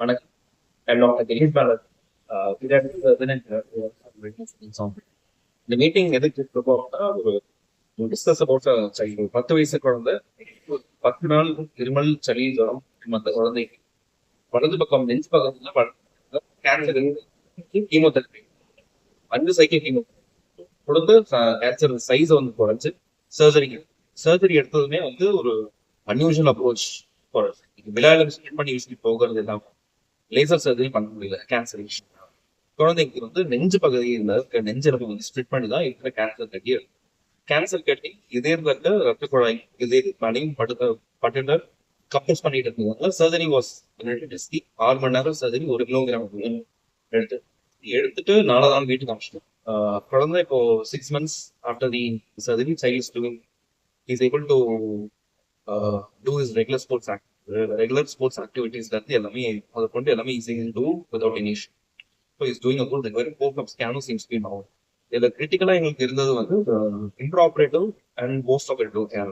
வணக்கம். I'm Dr. Girish Balan. pediatric surgeon and இந்த meeting எதுக்கு இருக்கோம் அப்படின்னா, ஒரு டிஸ்கஸ் அபவுட் சைல்டு. 10 வயசு குழந்தை, 10 நாள் இருமல், சளி, ஜுரம். அந்த குழந்தைக்கு வலது பக்கம் நெஞ்சு பக்கத்துல கேன்சர், கீமோதெரபி 5 சைக்கிள் கீமோ கொடுத்து கேன்சர் சைஸ் வந்து குறைஞ்சு சர்ஜரி எடுத்ததுமே வந்து ஒரு அன்யூஷுவல் அப்ரோச். விளையாட பண்ணி போகிறது இல்லாம லேசர் சர்ஜரி பண்ண முடியல. கேன்சர் குழந்தைக்கு வந்து நெஞ்சு பகுதியில் இருக்க நெஞ்செலும்பு வந்து ஸ்பிளிட் பண்ணி தான் இருக்கிற கேன்சர் கட்டி இதயத்துல இருக்க ரத்த குழாய் இதயத்தையும் பட்டுட்டு கம்ப்ரஸ் பண்ணிட்டு இருந்ததுனால சர்ஜரி வாஸ் 6 மணி நேரம் சர்ஜரி, 1 கிலோகிராம் எடுத்துட்டு 4 நாள் வீட்டுக்கு அமிச்சிட்டோம். குழந்தை இப்போ 6 months after the surgery child is doing is able to do is regular sports activities எல்லாமே அதை கொண்டு எல்லாமே ஈஸியாக do without any issue. So is doing a good recovery. Follow up ஸ்கேனும் சீம்ஸ் பி நவ். இதுல கிரிட்டிக்கலா எங்களுக்கு இருந்தது வந்து intraoperative and post operative care.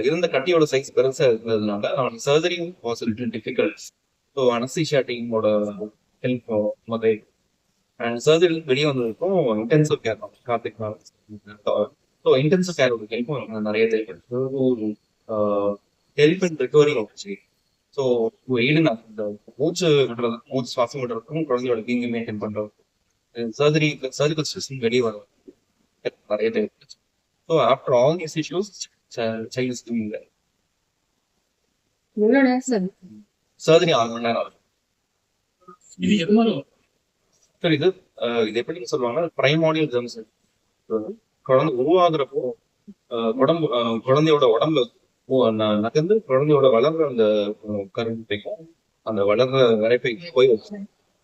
இருந்த கட்டியோட சைஸ் பெருசா இருந்ததுனால அவனுக்கு surgery was little difficult. So anaesthesia டீமோட ஹெல்ப் முதல் அண்ட் சர்ஜரி வெளியே வந்ததுக்கும் intensive care Karthik. So intensive கேரோட ஹெல்ப்பும் நிறைய தேவைப்படுது. ஹெல்ப் அண்ட் ரெக்கவரி ஆச்சு. ஸோ எய்டுனா இந்த மூச்சு சுவாசம் விடுறதுக்கும் குழந்தையோட பீங்கை மெயின்டைன் பண்றது, சர்ஜிக்கல் சிஸ்டம் வெளியே வரும் நிறைய தேவைப்படுச்சு. So after all these issues child is doing well. Surgery 6 மணி நேரம் ஆகும். சார் இது எப்படின்னு சொல்லுவாங்கன்னா பிரைமாடியல் ஜெர்ம்ஸ். குழந்தை உருவாகிறப்போ குழந்தையோட உடம்புல நகர்ந்து குழந்தையோட வளர்ற அந்த கருப்பைக்கும் அந்த வளர்ற வரைப்பைக்கும் போய்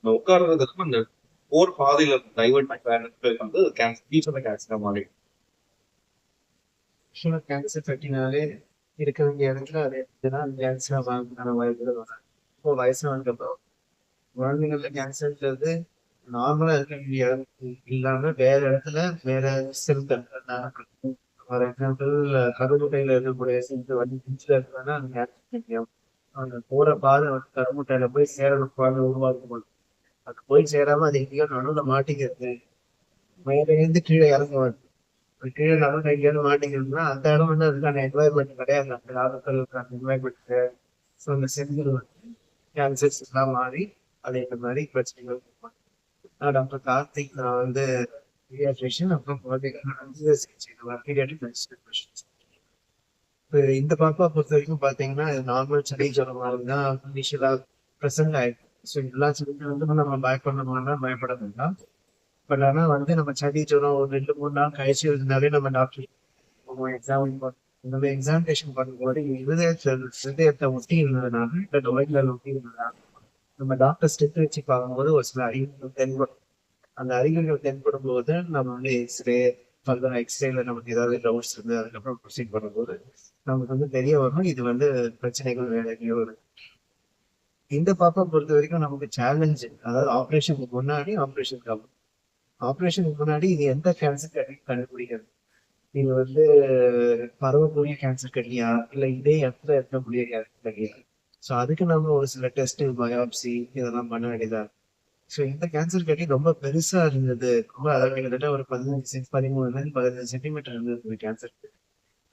உட்கார்றதுக்கு அந்த போர் பாதையில டைவர்ட் வந்து கேன்சரா மாறி. கேன்சர் கட்டினாலே இருக்க வேண்டிய இடத்துல அது கேன்சரா வாய்ப்புகள் வரும். இப்போ வயசு வந்தப்போ குழந்தைங்கள்ல கேன்சர்ன்றது நார்மலா இருக்க வேண்டிய இடம் இல்லாம வேற இடத்துல வேற செல்கள். ஃபார் எக்ஸாம்பிள் கருமுட்டையில இருக்கக்கூடிய செல்கள் வந்து பிஞ்சில் இருக்கிறதுனா அந்த கேன்சர் அந்த போற பாதை வந்து கருமுட்டையில போய் சேரணும் குழந்தை உருவாக்கும். அது போய் சேராம அது எங்கேயோ நடுவில் மாட்டிக்கிறது, மேல இருந்து கீழே இறங்க வருது. கீழே நடுவில் எங்கேயாவது மாட்டிக்கிறதுனா அந்த இடம் வந்து அதுக்கான என்வாயர்மெண்ட் கிடையாது. அந்த காலத்துக்கான என்வாயர்மெண்ட். ஸோ அந்த செல்கள் வந்து கேன்சர்ஸ் எல்லாம் மாறி அது இந்த மாதிரி பிரச்சனைகள். நான் டாக்டர் கார்த்திக். நான் வந்து பீடியாட்ரிஷியன், அப்புறம் இந்த பாப்பா பொறுத்த வரைக்கும் பாத்தீங்கன்னா நார்மல் சளி ஜுரம் தான் இனிஷியலா ப்ரெசென்ட் ஆயிடுச்சு. ஸோ எல்லா சளிக்கும் வந்து நம்ம பயப்படணும்னா பயப்பட வேண்டாம். பட் ஆனா வந்து நம்ம சளி ஜுரம் ஒரு 2-3 நாள் கழிச்சு இருந்தாலே நம்ம டாக்டர் எக்ஸாமினேஷன் பண்ணும்போது இதயத்தை ஒட்டி இருந்ததுனால இல்லை நோய்கள் ஒட்டி இருந்ததுனால நம்ம டாக்டர் ஸ்டெப் வச்சு பார்க்கும்போது ஒரு சில அறிகுறிகள் தென்படும். அந்த அறிகுறிகள் தென்படும் போது நம்ம வந்து எக்ஸ்ரேல நமக்கு ஏதாவது டவுட்ஸ் இருந்து அதுக்கப்புறம் ப்ரொசீட் பண்ணும்போது நமக்கு வந்து தெரிய வரும் இது வந்து பிரச்சனைகள் வேற எங்கேயோ இருக்கு. இந்த பாப்பா பொறுத்த வரைக்கும் நமக்கு சேலஞ்சு, அதாவது ஆப்ரேஷனுக்கு முன்னாடி ஆப்ரேஷனுக்கு முன்னாடி இது எந்த கேன்சர் கட்டின்னு கண்டுபிடிக்கிறது. இது வந்து பரவக்கூடிய கேன்சர் கட்டியா இல்லை இதே இடத்துல இருக்கக்கூடிய கேன்சர் கட்டியா. ஸோ அதுக்கு நம்ம ஒரு சில டெஸ்ட், பயாப்சி இதெல்லாம் பண்ண வேண்டியதா. ஸோ இந்த கேன்சர் கட்டி ரொம்ப பெருசா இருந்தது. ரொம்ப அதாவது கிட்டத்தட்ட ஒரு 13 சென்டிமீட்டர் இருந்தது கேன்சர்.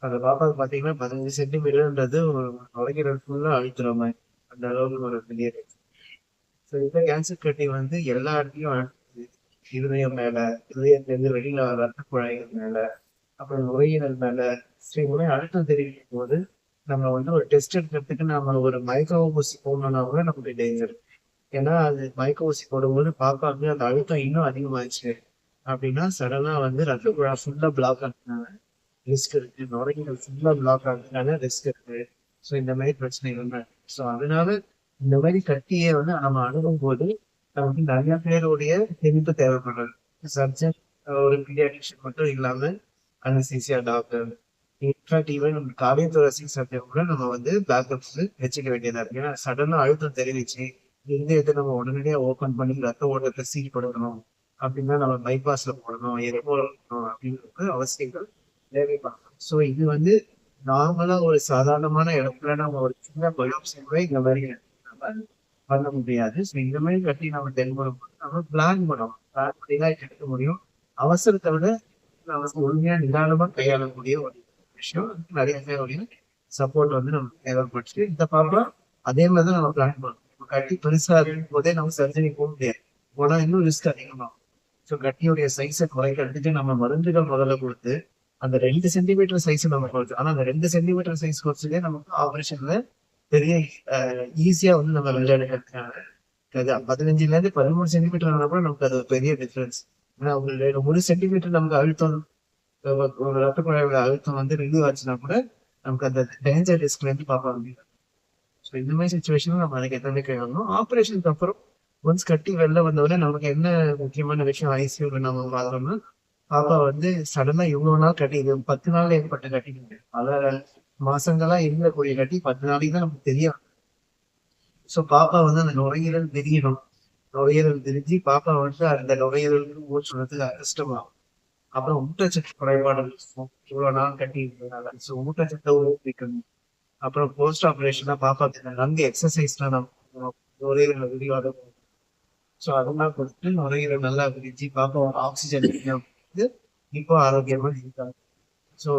அந்த பாப்பாவுக்கு பார்த்தீங்கன்னா 15 சென்டிமீட்டர்ன்றது ஒரு நுழைகிறது ஃபுல்லா அழுத்துற மாதிரி அந்த அளவுக்கு ஒரு பெரிய கேன்சர். ஸோ இந்த கேன்சர் கட்டி வந்து எல்லா இடத்துலையும் இருதயம் மேல, இருதயத்திலிருந்து வெளியில ரத்த குழாய்கள் மேல, அப்புறம் நுரையீரல் மேல அழுத்தம் தெரிவிக்கும் போது நம்ம வந்து ஒரு டெஸ்ட் எடுக்கிறதுக்கு நம்ம ஒரு மைக்ரோ ஊசி போடணும்னா கூட நமக்கு டேஞ்சர். ஏன்னா அது மயக்க ஊசி போடும்போது பாப்பாவுக்கு அந்த அழுத்தம் இன்னும் அதிகமாயிடுச்சு அப்படின்னா சடனா வந்து ரத்த குழா ஃபுல்லா பிளாக் ஆகுதுனால ரிஸ்க் இருக்கு, நுரையீரல் ஃபுல்லா பிளாக் ஆகுதுனால ரிஸ்க் இருக்கு. ஸோ இந்த மாதிரி பிரச்சனைகள் தான். ஸோ அதனால இந்த மாதிரி கட்டியை வந்து நம்ம அணுகும் போது நமக்கு நிறைய பேருடைய ஹெல்ப் தேவைப்படுறது. சர்ஜன், ஒரு பீடியாட்ரிஷியன் மட்டும் இல்லாம anaesthesia doctor, in fact even cardiothoracic surgeon கூட நம்ம வந்து பேக்கப்ஸ் வச்சுக்க வேண்டியதா இருக்கு. ஏன்னா சடனா அழுத்தம் தெரிவிச்சு இருதயத்தை நம்ம உடனடியாக ஓப்பன் பண்ணி ரத்த ஓட்டத்தை சீல் கொடுக்கணும் அப்படின்னா நம்ம பைபாஸ்ல போடணும், போடணும் அப்படின்றது அவசியங்கள் தேவைப்படும். ஸோ இது வந்து நார்மலா ஒரு சாதாரணமான இடத்துல நம்ம ஒரு சின்ன பயோப்சி கூட இந்த மாதிரி பண்ண முடியாது. ஸோ இந்த மாதிரி கட்டி நம்ம தென்படும் நம்ம பிளான் பண்ணணும். பிளான் பண்ணி தான் எடுக்க முடியும். அவசரத்தை விட நம்ம ஒழுங்கா நிதானமா கையாளக்கூடிய ஒரு விஷயம். நிறைய பேருடைய சப்போர்ட் வந்து நமக்கு தேவைப்பட்டுச்சு. இந்த ப்ராப்ளம் அதே மாதிரி தான் நம்ம பிளான் பண்ணணும். இப்ப கட்டி பெருசா இருக்கும் போதே நம்ம சர்ஜரி போக முடியாது. போனா இன்னும் ரிஸ்க் அதிகமாகும். ஸோ கட்டியுடைய சைஸை குறைக்கிறதுக்கு நம்ம மருந்துகள் முதல்ல கொடுத்து அந்த 2 சென்டிமீட்டர் சைஸ் நம்ம குறைச்சு. ஆனா அந்த 2 சென்டிமீட்டர் சைஸ் குறைச்சதே நமக்கு ஆபரேஷன்ல பெரிய ஈஸியா வந்து நம்ம விளையாடுறதுக்கான 15ல இருந்து 13 சென்டிமீட்டர் ஆனா கூட நமக்கு அது ஒரு பெரிய டிஃபரன்ஸ். ஏன்னா ஒரு 1 சென்டிமீட்டர் நமக்கு அழுத்தம் ஒரு ரத்த குழாயோட அழுத்தம் வந்து ரிலீவ் ஆச்சுன்னா கூட நமக்கு அந்த டேஞ்சர் ரிஸ்க்ல இருந்து பார்ப்பாங்க. ஸோ இந்த மாதிரி சுச்சுவேஷன் நம்ம அதுக்கு எத்தனை கையாளணும். ஆப்ரேஷனுக்கு அப்புறம் ஒன்ஸ் கட்டி வெளில வந்தோடனே நமக்கு என்ன முக்கியமான விஷயம் ஐசியூல நம்ம பார்த்தோம்னா, பாப்பா வந்து சடனா இவ்வளவு நாள் கட்டி இது 10 நாள்ல ஏற்பட்ட கட்டி கிடையாது. பல மாசங்களா இருக்கக்கூடிய கட்டி 10 நாளைக்கு தான் நமக்கு தெரியும். ஸோ பாப்பா வந்து அந்த நுரையீரல் விரியணும். நுரையீரல் விரிஞ்சு பாப்பா வந்து அந்த நுரையீரலுக்கு மூச்சு விடுறதுக்கு கஷ்டமாகும். அப்புறம் ஊட்டச்சத்து குறைபாடுகள் இருக்கும். இவ்வளவு நாள் கட்டி இருந்ததுனால. ஸோ ஊட்டச்சத்தை ஊக்குவிக்கணும். அப்புறம் போஸ்ட் ஆபரேஷனா பாப்பாக்கு நன்கு எக்ஸசைஸ்லாம் நம்ம நுரையீரல் விரிவாக. ஸோ அதெல்லாம் கொடுத்து நுரையீரல் நல்லா விரிஞ்சு பாப்பா ஆக்சிஜன் இப்போ ஆரோக்கியமா இருக்காங்க. ஸோ